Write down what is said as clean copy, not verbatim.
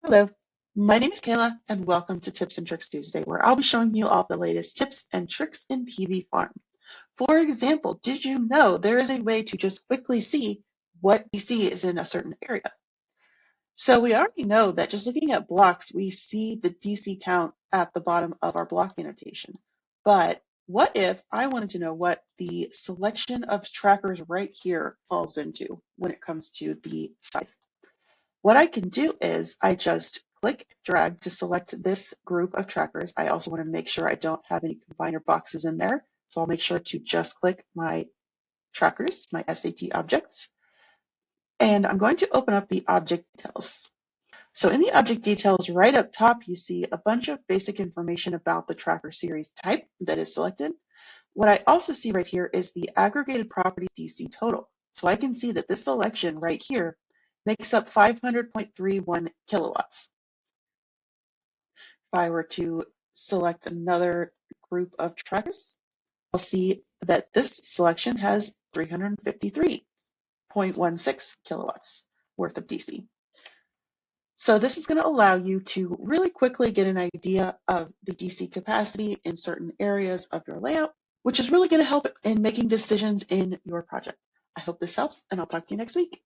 Hello, my name is Kayla and welcome to Tips and Tricks Tuesday, where I'll be showing you all the latest tips and tricks in PV Farm. For example, did you know there is a way to just quickly see what DC is in a certain area? So we already know that just looking at blocks, we see the DC count at the bottom of our block annotation. But what if I wanted to know what the selection of trackers right here falls into when it comes to the size? What I can do is I just click drag to select this group of trackers. I also want to make sure I don't have any combiner boxes in there. So I'll make sure to just click my trackers, my SAT objects, and I'm going to open up the object details. So in the object details right up top, you see a bunch of basic information about the tracker series type that is selected. What I also see right here is the aggregated properties DC total. So I can see that this selection right here makes up 500.31 kilowatts. If I were to select another group of trackers, I'll see that this selection has 353.16 kilowatts worth of DC. So this is going to allow you to really quickly get an idea of the DC capacity in certain areas of your layout, which is really going to help in making decisions in your project. I hope this helps, and I'll talk to you next week.